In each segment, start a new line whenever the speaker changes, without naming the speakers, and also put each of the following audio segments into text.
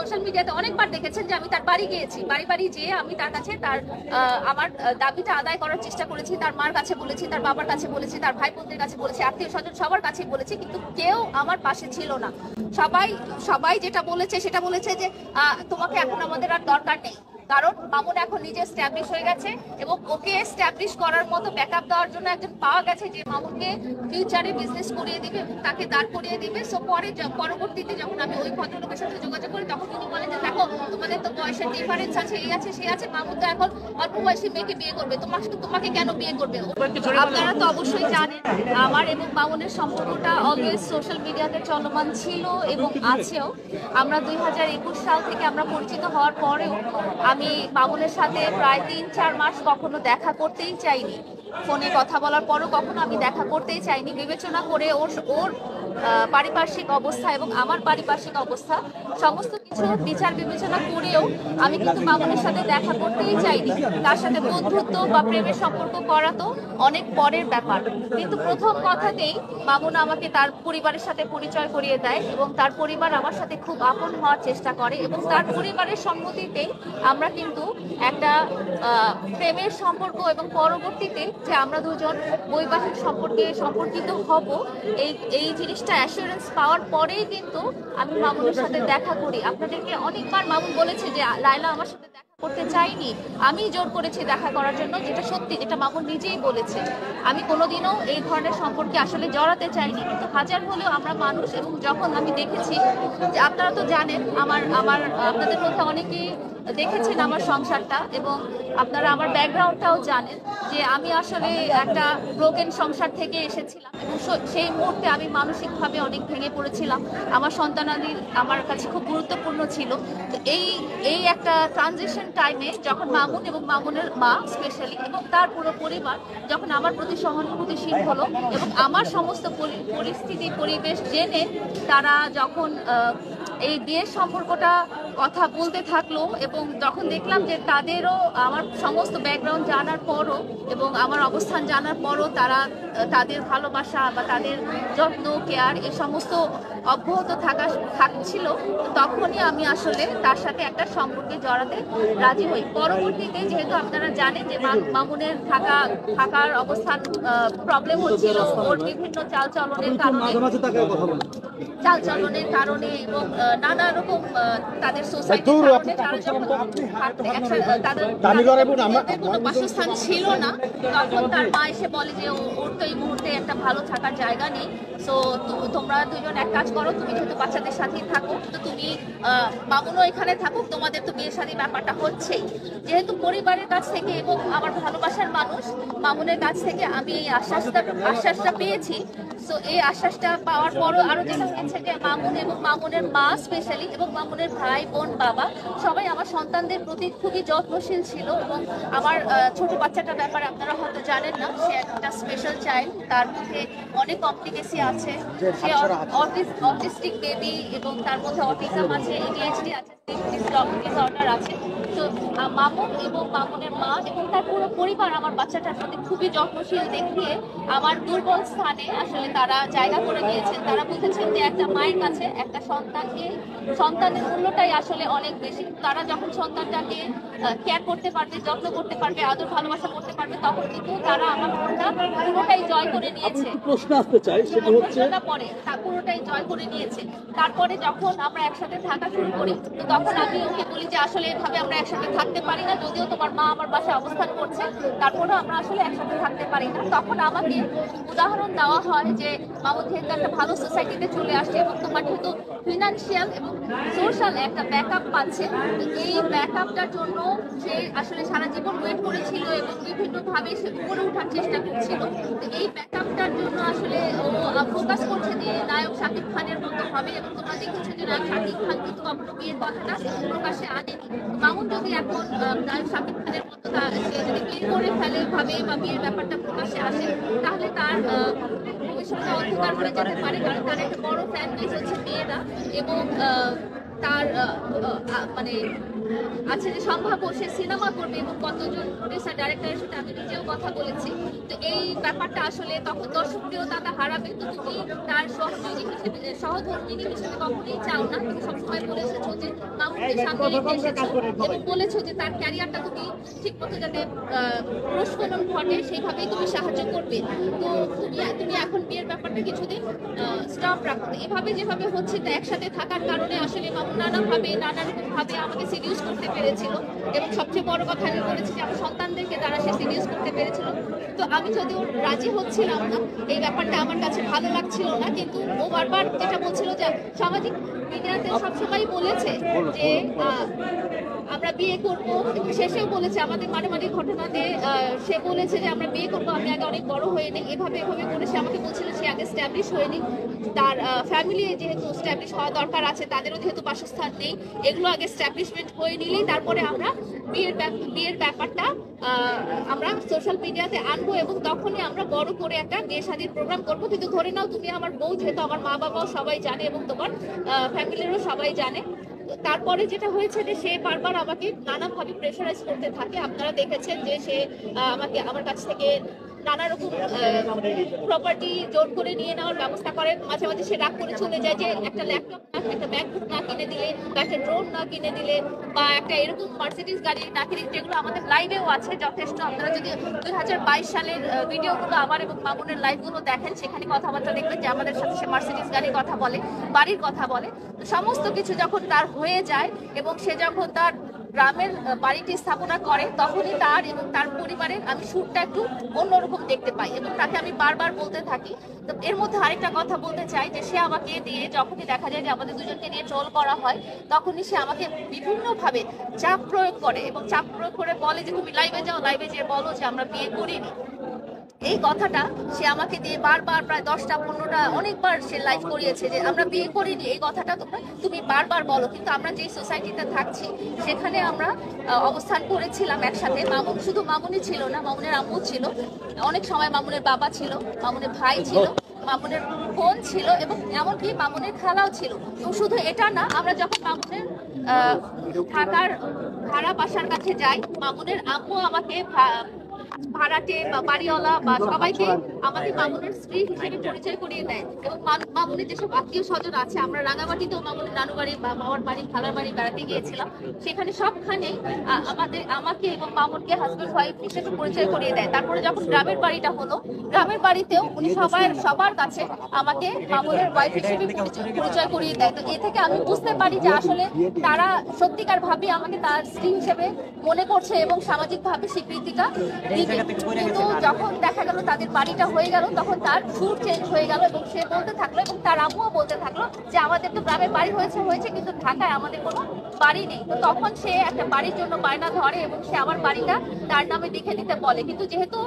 Social মিডিয়াতে অনেকবার দেখেছেন যে আমি তার বাড়ি গিয়েছি, বাড়ি যেয়ে আমি তার কাছে তার আমার দাবিটা আদায় করার চেষ্টা করেছি। তার মার কাছে বলেছি, তার বাবার কাছে বলেছি, তার ভাই বোনদের কাছে বলেছি, আত্মীয় স্বজন সবার কাছে বলেছি, কিন্তু কেউ আমার পাশে ছিল না। সবাই যেটা বলেছে সেটা বলেছে যে তোমাকে এখন আমাদের আর দরকার নেই, কারণ মামুন এখন নিজে এস্টাবলিশ হয়ে গেছে এবং ওকে এস্টাবলিশ করার মতো ব্যাকআপ দেওয়ার জন্য একজন পাওয়া গেছে যে মামুনকে ফিউচারে বিজনেস করিয়ে দিবে এবং তাকে দাঁড় করিয়ে দিবে। সো পরবর্তীতে যখন আমি ওই ভদ্রলোকের সাথে যোগাযোগ করি তখন তিনি বলেন যে দেখো তোমাদের তো বয়সের ডিফারেন্স আছে, এই আছে সেই আছে, মামুন তো এখন অল্প বয়সী মেয়েকে বিয়ে করবে, তোমাকে কেন বিয়ে করবে? আপনারা তো অবশ্যই জানেন আমার এবং মামুনের সম্পর্কটা অলওয়েজ সোশ্যাল মিডিয়াতে চলমান ছিল এবং আছেও। আমরা 2021 সাল থেকে আমরা পরিচিত হওয়ার পরেও আমি মামুনের সাথে প্রায় 3-4 মাস কখনো দেখা করতেই চাইনি, ফোনে কথা বলার পরও কখনো আমি দেখা করতেই চাইনি, বিবেচনা করে ওর পারিপার্শ্বিক অবস্থা এবং আমার পারিপার্শ্বিক অবস্থা সমস্ত কিছু বিচার বিবেচনা করেও আমি কিন্তু মামুনের সাথে দেখা করতেই চাইনি। তার সাথে বন্ধুত্ব বা প্রেমের সম্পর্ক করা তো অনেক পরের ব্যাপার, কিন্তু প্রথম কথাতেই মামুন আমাকে তার পরিবারের সাথে পরিচয় করিয়ে দেয় এবং তার পরিবার আমার সাথে খুব আপন হওয়ার চেষ্টা করে এবং তার পরিবারের সম্মতিতেই আমরা কিন্তু একটা প্রেমের সম্পর্ক এবং পরবর্তীতে যে আমরা দুজন বৈবাহিক সম্পর্কিত হব এই জিনিসটা অ্যাসুরেন্স পাওয়ার পরেই কিন্তু আমি মামুনের সাথে দেখা করি। আপনাদেরকে অনেকবার মামুন বলেছে যে লায়লা আমার সাথে দেখা করতে চাইনি, আমি জোর করেছি দেখা করার জন্য, যেটা সত্যি, যেটা মামুন নিজেই বলেছে। আমি কোনোদিনও এই ধরনের সম্পর্কে আসলে জড়াতে চাইনি, কিন্তু হাজার হলেও আমরা মানুষ এবং যখন আমি দেখেছি যে আপনারা তো জানেন আপনাদের মধ্যে অনেকেই দেখেছেন আমার সংসারটা এবং আপনারা আমার ব্যাকগ্রাউন্ডটাও জানেন যে আমি আসলে একটা ব্রোকেন সংসার থেকে এসেছিলাম এবং সেই মুহূর্তে আমি মানসিকভাবে অনেক ভেঙে পড়েছিলাম। আমার সন্তানাদি আমার কাছে খুব গুরুত্বপূর্ণ ছিল। তো এই একটা ট্রানজিশন টাইমে যখন মামুন এবং মামুনের মা স্পেশালি এবং তার পুরো পরিবার যখন আমার প্রতি সহানুভূতিশীল হলো এবং আমার সমস্ত পরিস্থিতি পরিবেশ জেনে তারা যখন এই বিয়ের সম্পর্কটা কথা বলতে থাকলো এবং যখন দেখলাম যে তাদেরও আমার সমস্ত ব্যাকগ্রাউন্ড জানার পরও এবং আমার অবস্থান জানার পরও তারা তাদের ভালোবাসা বা তাদের যত্ন কেয়ার এই সমস্ত অব্যাহত থাকছিল, তখনই আমি আসলে তার সাথে একটা সম্পর্কে জড়াতে রাজি হই। পরবর্তীতে যেহেতু আপনারা জানেন যে মামুনের থাকার অবস্থান প্রবলেম হচ্ছিল ওর বিভিন্ন চালচলনের কারণে এবং নানা রকম তাদের সোসাইটির কারণে তারা যখন তাদের কোনো বাসস্থান ছিল না, তখন তার মা এসে বলে যে ওর তো এই মুহূর্তে একটা ভালো থাকার জায়গা নেই, সো তোমরা দুজন এক কাজ করো, তুমি যেহেতু বাচ্চাদের সাথেই থাকো তো তুমি মামুনও এখানে থাকুক, তোমাদের তো বিয়ে শাদী ব্যাপারটা হচ্ছেই। যেহেতু পরিবারের কাছ থেকে এবং আমার ভালোবাসার মানুষ মামুনের কাছ থেকে আমি এই আশ্বাসটা পেয়েছি, সো এই আশ্বাসটা পাওয়ার পরও আরো যেটা হয়েছে যে মামুন এবং মামুনের মা স্পেশালি এবং মামুনের ভাই বোন বাবা সবাই আমার সন্তানদের প্রতি খুবই যত্নশীল ছিল এবং আমার ছোট বাচ্চাটার ব্যাপারে আপনারা হয়তো জানেন না, সে একটা স্পেশাল চাইল্ড, তার মধ্যে অনেক কমপ্লিকেসি আছে, সে অটিস্টিক বেবি এবং তার মধ্যে অটিজম আছে, ADHD আছে, ডিসঅর্ডার আছে। তো মামুন এবং মামুনের মা এবং তার পুরো পরিবার আমার বাচ্চাটার প্রতি খুবই যত্নশীল দেখিয়ে আমার দুর্বল স্থানে আসলে তারা জায়গা করে দিয়েছেন। তারা বুঝেছেন যে একটা মায়ের কাছে একটা সন্তানের মূল্যটাই আসলে অনেক বেশি। তারা যখন সন্তানটাকে কেয়ার করতে পারবে, যত্ন করতে পারবে, আদর ভালোবাসা করতে পারবে, তখন কিন্তু তারা আমার মনটা পুরোটাই জয় করে নিয়েছে।
প্রশ্ন আসতে চাই, সেটা হচ্ছে
পরে পুরোটাই জয় করে নিয়েছে। তারপরে যখন আমরা একসাথে থাকা শুরু করি তো তখন আমি ওকে বলি যে আসলে এভাবে আমরা একসাথে থাকতে পারি না, যদিও তোমার মা আমার বাসায় অবস্থান করছে তারপরেও আমরা আসলে একসাথে থাকতে পারি না। তখন আমাকে উদাহরণ দেওয়া হয় যে মামুন যেহেতু একটা ভালো সোসাইটিতে চলে আসছে এবং তোমার যেহেতু ফিনান্সিয়াল এবং সোশ্যাল একটা ব্যাকআপ পাচ্ছে, এই ব্যাকআপটার জন্য সে আসলে সারা জীবন ওয়েট করেছিল এবং বিভিন্নভাবে সে উপরে ওঠার চেষ্টা করছিল। তো এই ব্যাকআপটার জন্য আসলে ও ফোকাস করছে যে নায়ক শাকিব খানের মতো হবে এবং তোমরা দেখেছো যে নায়ক শাকিব খান কিন্তু কখনো বিয়ের কথাটা প্রকাশ্যে আনেনি। মামুন যদি এখন নায়ক শাকিব খানের মতো সে যদি বিয়ে করে ফেলে ভাবে বা বিয়ের ব্যাপারটা প্রকাশ্যে আসে তাহলে তার ভবিষ্যৎটা অন্ধকার হয়ে যেতে পারে, কারণ তার একটা বড় ফ্যান বেস হচ্ছে মেয়েরা এবং তার মানে আছে যে সম্ভাব্য সে সিনেমা করবে এবং কতজন প্রডিউসার ডাইরেক্টরের সাথে আমি নিজেও কথা বলেছি। তো এই ব্যাপারটা আসলে তখন দর্শকপ্রিয়তা হারাবে। তো তুমি তার সহযোগী হিসেবে সহধর্মিনী হিসেবে কখনোই চাও না। তুমি সবসময় বলে এসেছো যে মামুনকে সাথে রেখে এসেছো এবং বলেছো যে তার ক্যারিয়ারটা তুমি ঠিক মতো যাতে প্রস্ফুটন ঘটে সেইভাবেই তুমি সাহায্য করবে। তো তুমি এখন বিয়ের ব্যাপারটা কিছুদিন স্টপ রাখো। এভাবে যেভাবে হচ্ছে তো একসাথে থাকার কারণে আসলে মামুন নানাভাবে আমাকে সিরিয়াস করতে পেরেছিল এবং সবচেয়ে বড় কথা আমি বলেছি যে আমার সন্তানদেরকে দ্বারা সে সিরিয়াস করতে পেরেছিল। তো আমি যদিও রাজি হচ্ছিলাম না, এই ব্যাপারটা আমার কাছে ভালো লাগছিল না, কিন্তু ও বারবার যেটা বলছিল যে সামাজিক মিডিয়াতে সবসময় বলেছে যে আমরা বিয়ে করবো, শেষেও বলেছে আমাদের মানে ঘটনাতে সে বলেছে যে আমরা বিয়ে করবো, আমি আগে অনেক বড় হয়ে নেই, এভাবে করে সে আমাকে বলছিল সে আগে স্ট্যাবলিশ হয়নি, তার ফ্যামিলি যেহেতু স্ট্যাবলিশ হওয়া দরকার আছে, তাদেরও যেহেতু বাসস্থান নেই, এগুলো আগে স্ট্যাবলিশমেন্ট হয়ে নিলেই তারপরে আমরা বিয়ের ব্যাপারটা আমরা সোশ্যাল মিডিয়াতে আনবো এবং তখনই আমরা বড় করে একটা বিয়ে শাদীর প্রোগ্রাম করবো। কিন্তু ধরে নাও তুমি আমার বউ, যেহেতু আমার মা বাবাও সবাই জানে এবং তোমার ফ্যামিলিরও সবাই জানে। তারপরে যেটা হয়েছে যে সে বারবার আমাকে নানাভাবে প্রেশারাইজ করতে থাকে। আপনারা দেখেছেন যে সে আমার কাছ থেকে নানা রকম প্রপার্টি জোর করে নিয়ে নেওয়ার ব্যবস্থা করে। মাঝে মাঝে সে রাগ করে চলে যায় যে একটা ল্যাপটপ না, একটা ম্যাকবুক না কিনে দিলে বা একটা ড্রোন না কিনে দিলে বা একটা এরকম মার্সিডিজ গাড়ি না কিনে, যেগুলো আমাদের লাইভেও আছে যথেষ্ট। আপনারা যদি 2022 সালের ভিডিওগুলো আমার এবং মামুনের লাইভগুলো দেখেন, সেখানে কথাবার্তা দেখবেন যে আমাদের সাথে সে মার্সিডিজ গাড়ির কথা বলে, বাড়ির কথা বলে। সমস্ত কিছু যখন তার হয়ে যায় এবং সে যখন তার গ্রামের বাড়িটি স্থাপনা করে, তখনই তার এবং তার পরিবারের আমি সুরটা একটু অন্যরকম দেখতে পাই এবং তাকে আমি বারবার বলতে থাকি। তো এর মধ্যে আরেকটা কথা বলতে চাই যে সে আমাকে দিয়ে যখনই দেখা যায় যে আমাদের দুজনকে নিয়ে ট্রোল করা হয়, তখনই সে আমাকে বিভিন্নভাবে চাপ প্রয়োগ করে এবং চাপ প্রয়োগ করে বলে যে তুমি লাইভে যাও, লাইভে যেয়ে বলো যে আমরা বিয়ে করিনি। এই কথাটা সে আমাকে দিয়ে বারবার প্রায় 10টা 15টা অনেকবার সে লাইভ করিয়েছে যে আমরা বিয়ে করিনি, এই কথাটা তুমি বারবার বলো। কিন্তু আমরা যে সোসাইটিতে থাকছি সেখানে আমরা অবস্থান করেছিলাম একসাথে। মামুন শুধু মামুনই ছিল না, মামুনের আম্মু ছিল, অনেক সময় মামুনের বাবা ছিল, মামুনের ভাই ছিল, মামুনের বোন ছিল এবং এমনকি মামুনের খালাও ছিল। তো শুধু এটা না, আমরা যখন মামুনের থাকার ভাড়া বাসার কাছে যাই, মামুনের আম্মু আমাকে ভাড়াটে বা বাড়িওয়ালা বা সবাইকে আমাদের মামুনের স্ত্রী হিসেবে পরিচয় করিয়ে দেয়। এবং মামুনের যেসব আত্মীয় স্বজন আছে, আমরা রাঙামাটিতেও মামুনের নানু বাড়ি বা মামার বাড়ি খালার বাড়ি বেড়াতে গিয়েছিলাম, সেখানে সবখানেই আমাকে এবং মামুনকে হাজবেন্ড ওয়াইফ হিসেবে পরিচয় করিয়ে দেয়। তারপরে যখন গ্রামের বাড়িটা হলো, গ্রামের বাড়িতেও উনি সবার কাছে আমাকে মামুনের ওয়াইফ হিসেবে পরিচয় করিয়ে দেয়। তো এ থেকে আমি বুঝতে পারি যে আসলে তারা সত্যিকার ভাবে আমাকে তার স্ত্রী হিসেবে মনে করছে এবং সামাজিক ভাবে স্বীকৃতিটা দিবে। কিন্তু যখন দেখা গেল তাদের বাড়িটা হয়ে গেল, তখন তার সুর চেঞ্জ হয়ে গেল এবং সে বলতে থাকলো এবং তার আম্মুও বলতে থাকলো যে আমাদের তো গ্রামে বাড়ি হয়েছে কিন্তু ঢাকায় আমাদের কোনো বাড়ি নেই। তো তখন সে একটা বাড়ির জন্য বায়না ধরে এবং সে আমার বাড়িটা তার নামে লিখে দিতে বলে। কিন্তু যেহেতু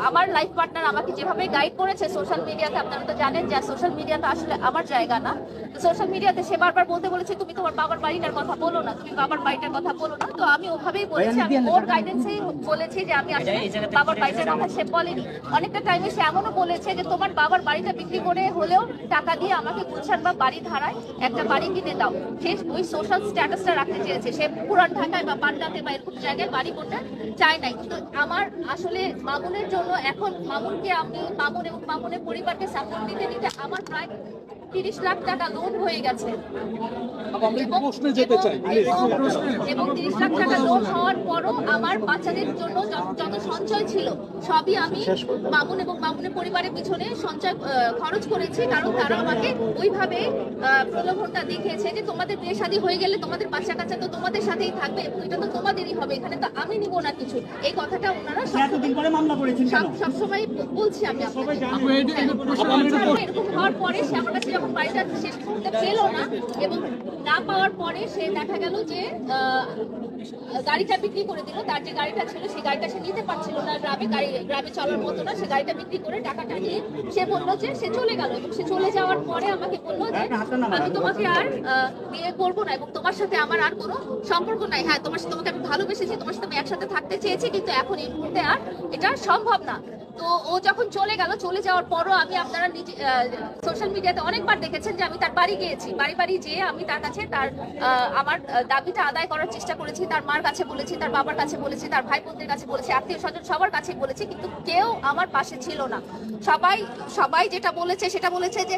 আমার লাইফ পার্টনার আমাকে যেভাবে গাইড করেছে সোশ্যাল মিডিয়াতে, আপনারা তো জানেন যে সোশ্যাল মিডিয়াতে আসলে আমার জায়গা না। তো সোশ্যাল মিডিয়াতে সে বারবার বলেছে তুমি তোমার বাবার বাড়িটার কথা বলো না, তুমি বাবার বাড়িটার কথা বলো না। তো আমি ওভাবেই বলেছি, আমি ওর গাইডেন্সেই বলেছি যে আমি আসলে বাবার বাড়িটার কথা সে বলেনি। অনেকটা টাইমে সে এমনও বলেছে যে তোমার বাবার বাড়িটা বিক্রি করে হলেও টাকা দিয়ে আমাকে গুলশান বা বাড়ি ধারায় একটা বাড়ি কিনে দাও। সে ওই সোশ্যাল স্ট্যাটাসটা রাখতে চেয়েছে, সে পুরান ঢাকায় বা পান্ডাতে বা এরকম জায়গায় বাড়ি করতে চায় নাই। কিন্তু আমার আসলে মামুনের জন্য এখন মামুনকে আমি মামুন এবং মামুনের পরিবারকে সাপোর্ট দিতে দিতে আমার প্রায় 30 লাখ টাকা লোন হয়ে গেছে এবং 30 লাখ টাকা লোন হওয়ার পরও আমার বাচ্চাদের জন্য যত সঞ্চয় ছিল সবই আমি মামুন এবং মামুনের পরিবারের পিছনে সঞ্চয় খরচ করেছি। কারণ তারা আমাকে ওইভাবে প্রলোভনটা দেখিয়েছে যে তোমাদের বিয়ে শাদী হয়ে গেলে তোমাদের বাচ্চা কাচ্চা তো তোমাদের সাথেই থাকবে এবং এটা তো তোমাদেরই হবে, এখানে তো আমি নিব না কিছু। এই কথাটা ওনারা সবসময় বলছি। আমি এরকম হওয়ার পরে সে আমার কাছে যখন বাড়িটা শেষ করতে পেল না এবং না পাওয়ার পরে সে দেখা গেল যে গাড়িটা বিক্রি করে দিল। তার যে গাড়িটা ছিল সেই গাড়িটা সে নিতে পারছিল না, গ্রামে চলার মতো না, সে গাড়িটা বিক্রি করে টাকাটা নিয়ে সে বললো যে সে চলে গেল এবং সে চলে যাওয়ার পরে আমাকে বললো যে আমি তোমাকে আর বিয়ে করবো না এবং তোমার সাথে আমার আর কোনো সম্পর্ক নাই। হ্যাঁ, তোমাকে আমি ভালোবেসেছি, তোমার সাথে আমি একসাথে থাকতে চেয়েছি, কিন্তু এখন এই মুহূর্তে আর এটা সম্ভব না। তো ও যখন চলে গেল, চলে যাওয়ার পরও আমি আপনারা নিজে সোশ্যাল মিডিয়াতে অনেকবার দেখেছেন যে আমি তার বাড়ি গিয়েছি। বাড়ি যেয়ে আমি তার কাছে আমার দাবিটা আদায় করার চেষ্টা করেছি। তার মার কাছে বলেছি, তার বাবার কাছে বলেছি, তার ভাই বোনদের কাছে বলেছি, আত্মীয় স্বজন সবার কাছে বলেছি, কিন্তু কেউ আমার পাশে ছিল না। সবাই যেটা বলেছে সেটা বলেছে যে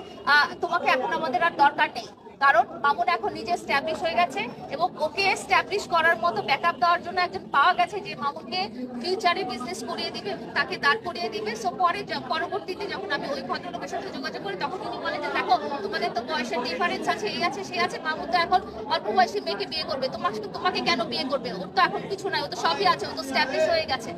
তোমাকে এখন আমাদের আর দরকার নেই, কারণ মামুন এখন নিজে এস্টাবলিশ হয়ে গেছে এবং ওকে এস্টাবলিশ করার মতো ব্যাকআপ দেওয়ার জন্য একজন পাওয়া গেছে যে মামুনকে ফিউচারে বিজনেস করিয়ে দিবে এবং তাকে দাঁড় করিয়ে দিবে। সো পরবর্তীতে যখন আমি ওই ভদ্রলোকের সাথে যোগাযোগ করি, তখন উনি বলে যে দেখো তোমাদের তো বয়সের ডিফারেন্স আছে, এই আছে সে আছে, মামুন তো এখন অল্প বয়সী মেয়েকে বিয়ে করবে, তোমাকে কেন বিয়ে করবে, ওর তো এখন কিছু নাই, ও তো সবই আছে, ও তো এস্টাবলিশ হয়ে গেছে।